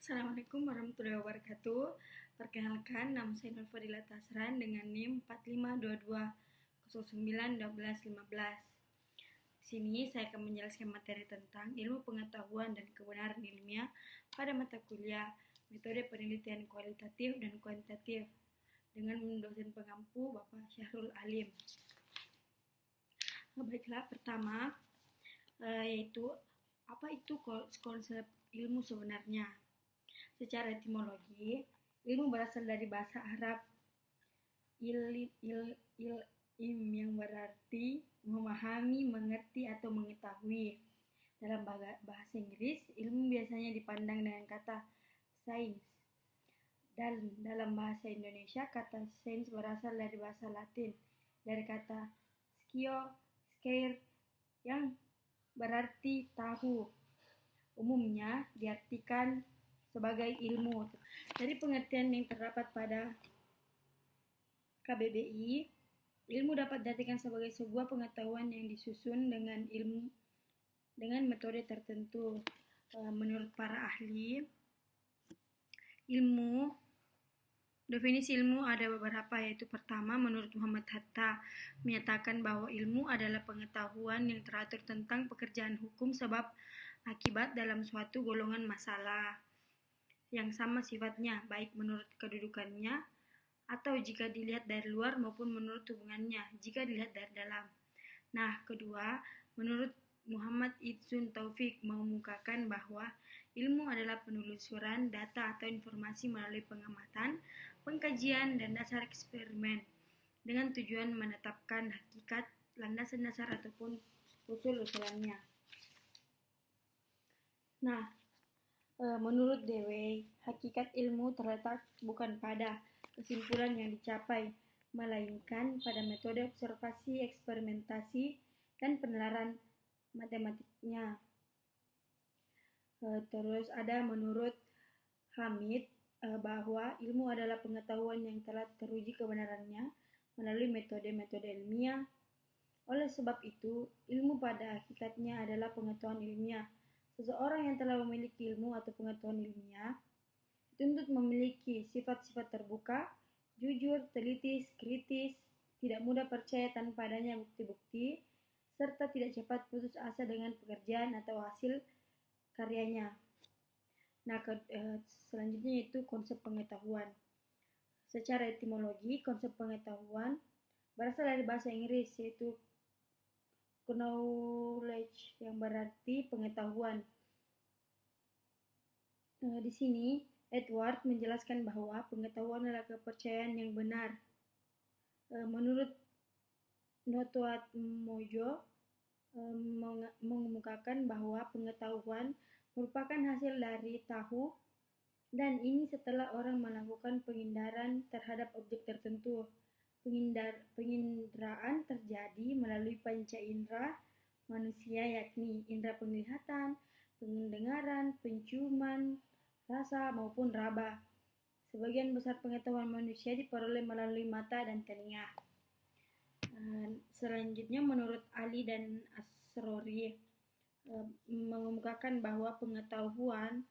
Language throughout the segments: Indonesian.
Assalamualaikum warahmatullahi wabarakatuh. Perkenalkan, nama saya Nur Fadila Tasran dengan NIM 4522091215. Di sini saya akan menjelaskan materi tentang ilmu pengetahuan dan kebenaran ilmiah pada mata kuliah metode penelitian kualitatif dan kuantitatif dengan dosen pengampu Bapak Syahrul Alim. Baiklah, pertama yaitu apa itu konsep ilmu sebenarnya. Secara etimologi, ilmu berasal dari bahasa Arab ilm yang berarti memahami, mengerti, atau mengetahui. Dalam bahasa Inggris, ilmu biasanya dipandang dengan kata sains. Dan dalam bahasa Indonesia, kata sains berasal dari bahasa Latin, dari kata scio, scare, yang berarti tahu. Umumnya diartikan sebagai ilmu. Dari pengertian yang terdapat pada KBBI, ilmu dapat diartikan sebagai sebuah pengetahuan yang disusun dengan metode tertentu. Menurut para ahli ilmu, definisi ilmu ada beberapa, yaitu pertama, menurut Muhammad Hatta menyatakan bahwa ilmu adalah pengetahuan yang teratur tentang pekerjaan hukum sebab akibat dalam suatu golongan masalah yang sama sifatnya, baik menurut kedudukannya atau jika dilihat dari luar maupun menurut hubungannya jika dilihat dari dalam. Nah, kedua, menurut Muhammad Idzun Taufik mengemukakan bahwa ilmu adalah penelusuran data atau informasi melalui pengamatan, pengkajian, dan dasar eksperimen dengan tujuan menetapkan hakikat, landasan dasar ataupun usul-usulannya. Nah, menurut Dewey, hakikat ilmu terletak bukan pada kesimpulan yang dicapai, melainkan pada metode observasi, eksperimentasi, dan penalaran matematiknya. Terus ada menurut Hamid bahwa ilmu adalah pengetahuan yang telah teruji kebenarannya melalui metode-metode ilmiah. Oleh sebab itu, ilmu pada hakikatnya adalah pengetahuan ilmiah. Seseorang yang telah memiliki ilmu atau pengetahuan ilmiah dituntut memiliki sifat-sifat terbuka, jujur, teliti, kritis, tidak mudah percaya tanpa adanya bukti-bukti, serta tidak cepat putus asa dengan pekerjaan atau hasil karyanya. Nah, selanjutnya itu konsep pengetahuan. Secara etimologi, konsep pengetahuan berasal dari bahasa Inggris, yaitu knowledge, yang berarti pengetahuan. Di sini, Edward menjelaskan bahwa pengetahuan adalah kepercayaan yang benar. Menurut Notoat Mojo mengemukakan bahwa pengetahuan merupakan hasil dari tahu, dan ini setelah orang melakukan pengindaran terhadap objek tertentu. Penginderaan terjadi melalui panca indera manusia, yakni indera penglihatan, pendengaran, penciuman, rasa, maupun raba. Sebagian besar pengetahuan manusia diperoleh melalui mata dan telinga. Selanjutnya, menurut Ali dan Asrori mengemukakan bahwa pengetahuan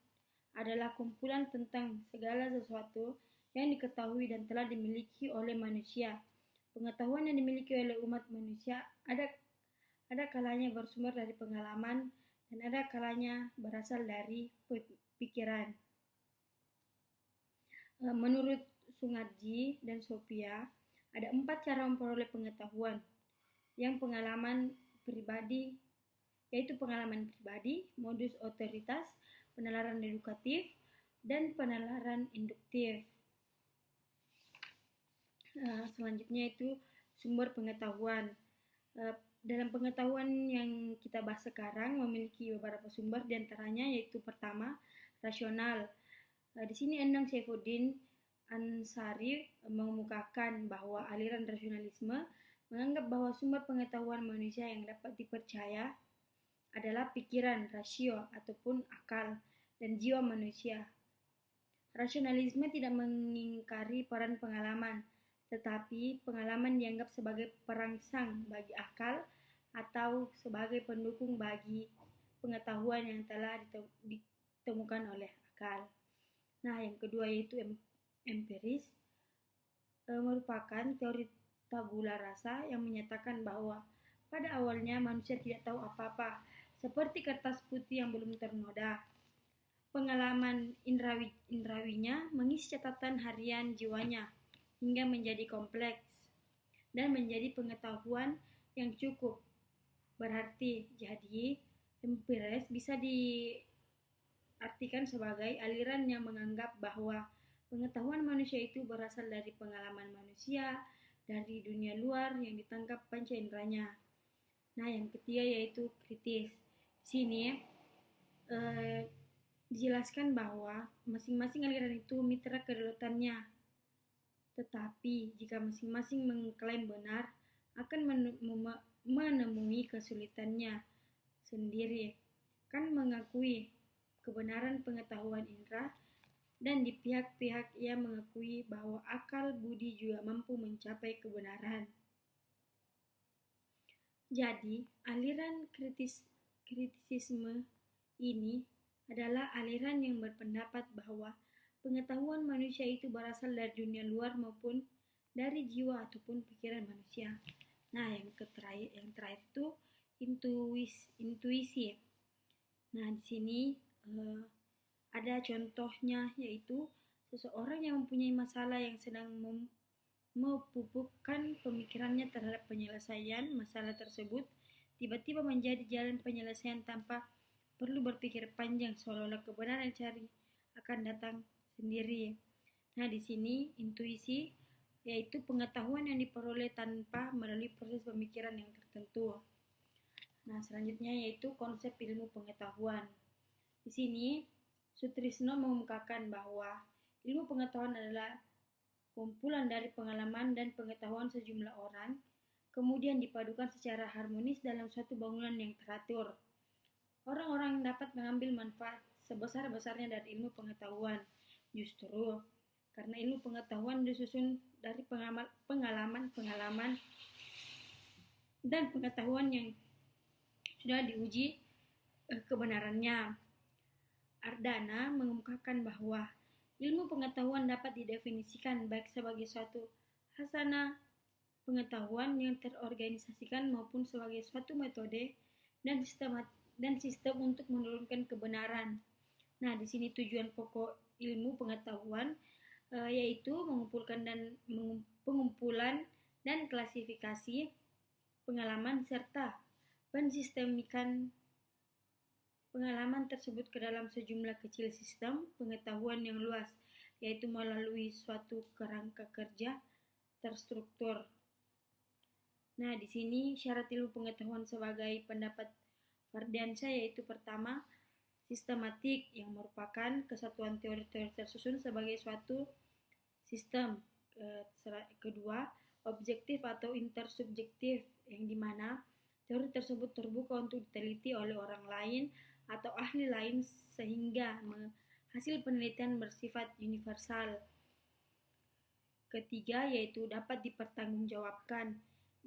adalah kumpulan tentang segala sesuatu yang diketahui dan telah dimiliki oleh manusia. Pengetahuan yang dimiliki oleh umat manusia ada kalanya bersumber dari pengalaman dan ada kalanya berasal dari pikiran. Menurut Sungarji dan Sophia, ada 4 cara memperoleh pengetahuan, yang yaitu pengalaman pribadi, modus otoritas, penalaran edukatif, dan penalaran induktif. Selanjutnya itu sumber pengetahuan. Dalam pengetahuan yang kita bahas sekarang memiliki beberapa sumber, diantaranya yaitu pertama, rasional. Di sini Endang Saifuddin Ansari mengemukakan bahwa aliran rasionalisme menganggap bahwa sumber pengetahuan manusia yang dapat dipercaya adalah pikiran, rasio, ataupun akal, dan jiwa manusia. Rasionalisme tidak mengingkari peran pengalaman, tetapi pengalaman dianggap sebagai perangsang bagi akal atau sebagai pendukung bagi pengetahuan yang telah ditemukan oleh akal. Nah, yang kedua yaitu empiris, merupakan teori tabula rasa yang menyatakan bahwa pada awalnya manusia tidak tahu apa-apa, seperti kertas putih yang belum ternoda. Pengalaman indrawinya mengisi catatan harian jiwanya hingga menjadi kompleks dan menjadi pengetahuan yang cukup. Berarti, jadi empiris bisa diartikan sebagai aliran yang menganggap bahwa pengetahuan manusia itu berasal dari pengalaman manusia, dari dunia luar yang ditangkap panca inderanya. Nah, yang ketiga yaitu kritis. Di sini dijelaskan bahwa masing-masing aliran itu mitra kedaulatannya. Tetapi, jika masing-masing mengklaim benar, akan menemui kesulitannya sendiri. Kan mengakui kebenaran pengetahuan indera, dan di pihak-pihak ia mengakui bahwa akal budi juga mampu mencapai kebenaran. Jadi, aliran kritisisme ini adalah aliran yang berpendapat bahwa pengetahuan manusia itu berasal dari dunia luar maupun dari jiwa ataupun pikiran manusia. Nah, yang terakhir itu intuisi. Nah, di sini ada contohnya, yaitu seseorang yang mempunyai masalah yang sedang memupukkan pemikirannya terhadap penyelesaian masalah tersebut, tiba-tiba menjadi jalan penyelesaian tanpa perlu berpikir panjang, seolah-olah kebenaran cari akan datang sendiri. Nah, di sini intuisi yaitu pengetahuan yang diperoleh tanpa melalui proses pemikiran yang tertentu. Nah, selanjutnya yaitu konsep ilmu pengetahuan. Di sini Sutrisno mengemukakan bahwa ilmu pengetahuan adalah kumpulan dari pengalaman dan pengetahuan sejumlah orang, kemudian dipadukan secara harmonis dalam suatu bangunan yang teratur. Orang-orang yang dapat mengambil manfaat sebesar-besarnya dari ilmu pengetahuan. Justru karena ilmu pengetahuan disusun dari pengalaman dan pengetahuan yang sudah diuji kebenarannya. Ardana mengemukakan bahwa ilmu pengetahuan dapat didefinisikan baik sebagai suatu hasanah pengetahuan yang terorganisasikan maupun sebagai suatu metode dan sistem untuk menurunkan kebenaran. Nah, di sini tujuan pokok ilmu pengetahuan yaitu pengumpulan dan klasifikasi pengalaman serta pensistemikan pengalaman tersebut ke dalam sejumlah kecil sistem pengetahuan yang luas, yaitu melalui suatu kerangka kerja terstruktur. Nah, di sini syarat ilmu pengetahuan sebagai pendapat Fardiansyah yaitu pertama, sistematik yang merupakan kesatuan teori-teori tersusun sebagai suatu sistem. Kedua, objektif atau intersubjektif yang dimana teori tersebut terbuka untuk diteliti oleh orang lain atau ahli lain sehingga hasil penelitian bersifat universal. Ketiga, yaitu dapat dipertanggungjawabkan,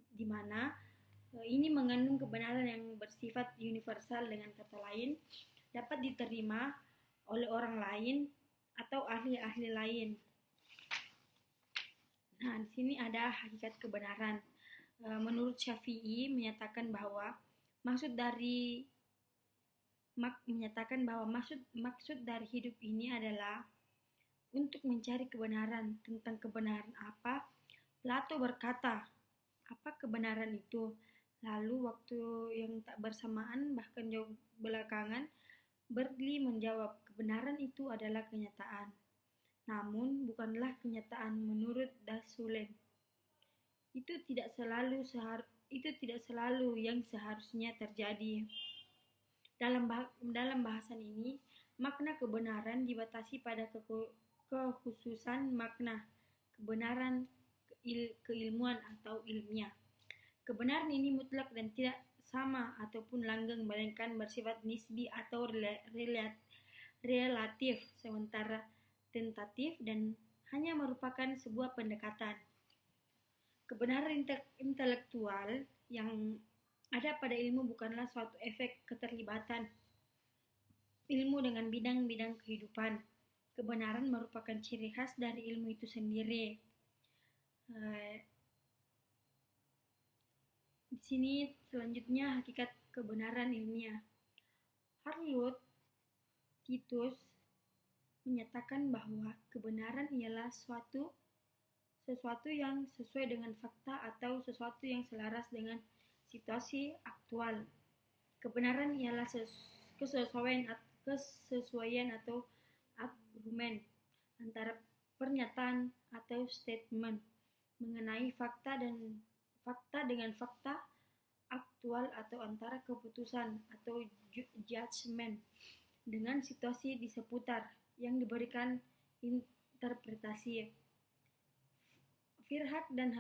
di mana ini mengandung kebenaran yang bersifat universal, dengan kata lain dapat diterima oleh orang lain atau ahli-ahli lain. Nah, di sini ada hakikat kebenaran. Menurut Syafi'i menyatakan bahwa maksud dari hidup ini adalah untuk mencari kebenaran. Tentang kebenaran apa? Plato berkata, apa kebenaran itu? Lalu waktu yang tak bersamaan, bahkan jauh belakangan, Berkeley menjawab, kebenaran itu adalah kenyataan. Namun bukanlah kenyataan menurut Dassulem. Itu tidak selalu yang seharusnya terjadi. Dalam bahasan ini, makna kebenaran dibatasi pada kekhususan makna kebenaran keilmuan atau ilmiah. Kebenaran ini mutlak dan tidak sama ataupun langgeng, melainkan bersifat nisbi atau relatif, sementara tentatif dan hanya merupakan sebuah pendekatan. Kebenaran intelektual yang ada pada ilmu bukanlah suatu efek keterlibatan ilmu dengan bidang-bidang kehidupan. kebenaran merupakan ciri khas dari ilmu itu sendiri. Di sini selanjutnya hakikat kebenaran ilmiah. Harloot Titus menyatakan bahwa kebenaran ialah sesuatu yang sesuai dengan fakta atau sesuatu yang selaras dengan situasi aktual. Kebenaran ialah kesesuaian atau argumen antara pernyataan atau statement mengenai fakta dengan fakta aktual atau antara keputusan atau judgment dengan situasi di seputar yang diberikan interpretasi. Firhat dan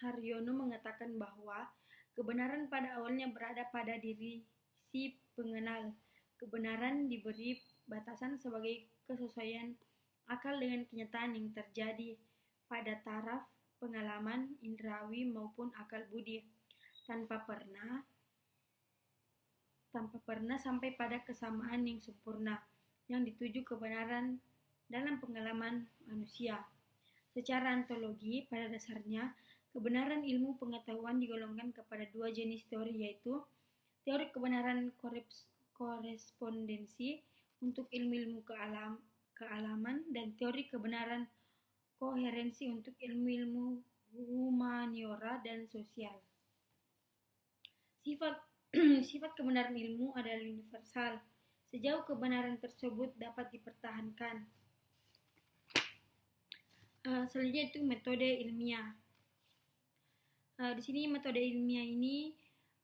Haryono mengatakan bahwa kebenaran pada awalnya berada pada diri si pengenal. Kebenaran diberi batasan sebagai kesesuaian akal dengan kenyataan yang terjadi pada taraf pengalaman indrawi maupun akal budi, tanpa pernah sampai pada kesamaan yang sempurna yang dituju kebenaran dalam pengalaman manusia. Secara ontologi, pada dasarnya, kebenaran ilmu pengetahuan digolongkan kepada dua jenis teori, yaitu teori kebenaran korespondensi untuk ilmu-ilmu kealaman dan teori kebenaran koherensi untuk ilmu-ilmu humaniora dan sosial. Sifat kebenaran ilmu adalah universal, sejauh kebenaran tersebut dapat dipertahankan. Selanjutnya itu metode ilmiah. Di sini metode ilmiah ini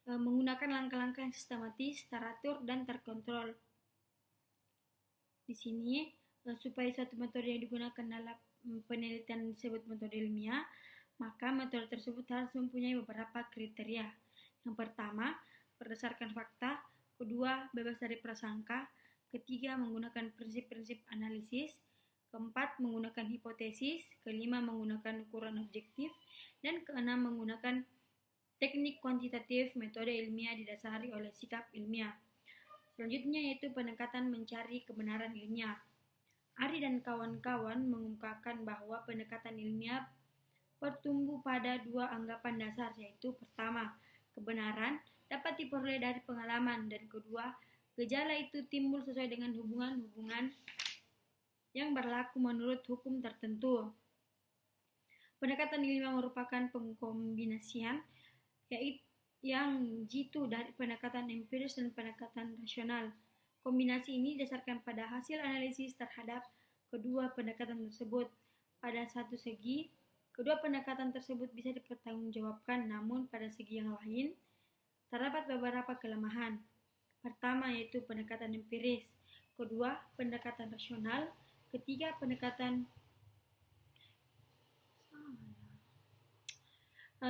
menggunakan langkah-langkah yang sistematis, teratur, dan terkontrol. Di sini supaya suatu metode yang digunakan dalam penelitian disebut metode ilmiah, maka metode tersebut harus mempunyai beberapa kriteria. Yang pertama, berdasarkan fakta. Kedua, bebas dari prasangka. Ketiga, menggunakan prinsip-prinsip analisis. Keempat, menggunakan hipotesis. Kelima, menggunakan ukuran objektif. Dan keenam, menggunakan teknik kuantitatif. Metode ilmiah didasari oleh sikap ilmiah. Selanjutnya yaitu pendekatan mencari kebenaran ilmiah. Ari dan kawan-kawan mengungkapkan bahwa pendekatan ilmiah bertumbuh pada dua anggapan dasar, yaitu pertama, kebenaran dapat diperoleh dari pengalaman, dan kedua, gejala itu timbul sesuai dengan hubungan-hubungan yang berlaku menurut hukum tertentu. Pendekatan ilmiah merupakan pengkombinasian yang jitu dari pendekatan empiris dan pendekatan rasional. Kombinasi ini didasarkan pada hasil analisis terhadap kedua pendekatan tersebut. Pada satu segi, kedua pendekatan tersebut bisa dipertanggungjawabkan, namun pada segi yang lain, terdapat beberapa kelemahan. Pertama yaitu pendekatan empiris, kedua pendekatan rasional, ketiga pendekatan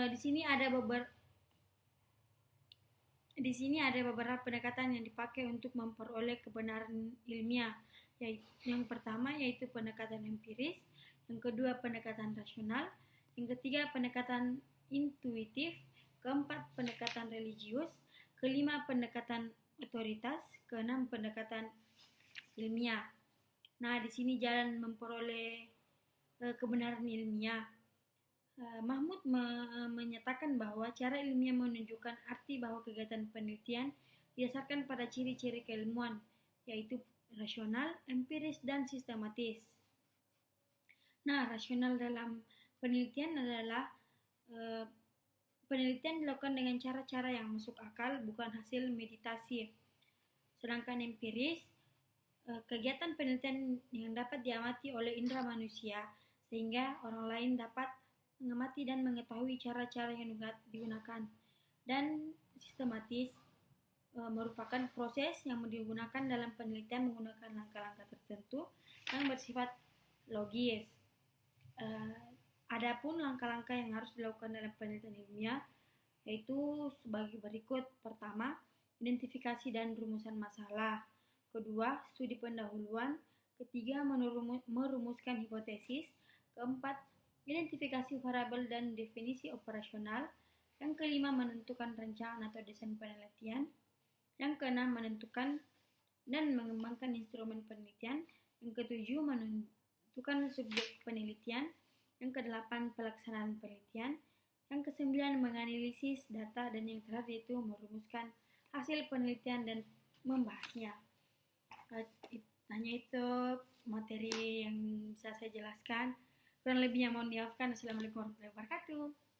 di sini ada beberapa pendekatan yang dipakai untuk memperoleh kebenaran ilmiah. Yang pertama yaitu pendekatan empiris, yang kedua pendekatan rasional, yang ketiga pendekatan intuitif, keempat pendekatan religius, kelima pendekatan otoritas, keenam pendekatan ilmiah. Nah, di sini jalan memperoleh kebenaran ilmiah. Mahmud menyatakan bahwa cara ilmiah menunjukkan arti bahwa kegiatan penelitian didasarkan pada ciri-ciri keilmuan, yaitu rasional, empiris, dan sistematis. Nah, rasional dalam penelitian adalah penelitian dilakukan dengan cara-cara yang masuk akal, bukan hasil meditasi. Sedangkan empiris, kegiatan penelitian yang dapat diamati oleh indera manusia, sehingga orang lain dapat mengamati dan mengetahui cara-cara yang digunakan. Dan sistematis merupakan proses yang digunakan dalam penelitian menggunakan langkah-langkah tertentu yang bersifat logis. Adapun langkah-langkah yang harus dilakukan dalam penelitian ilmiah yaitu sebagai berikut. Pertama, identifikasi dan rumusan masalah. Kedua, studi pendahuluan. Ketiga, merumuskan hipotesis. Keempat, identifikasi variabel dan definisi operasional. Yang kelima, menentukan rancangan atau desain penelitian. Yang keenam, menentukan dan mengembangkan instrumen penelitian. Yang ketujuh, menentukan subjek penelitian. Yang kedelapan, pelaksanaan penelitian. Yang kesembilan, menganalisis data. Dan yang terakhir itu merumuskan hasil penelitian dan membahasnya. Hanya itu materi yang bisa saya jelaskan. Kurang lebihnya mohon dimaafkan. Assalamualaikum warahmatullahi wabarakatuh.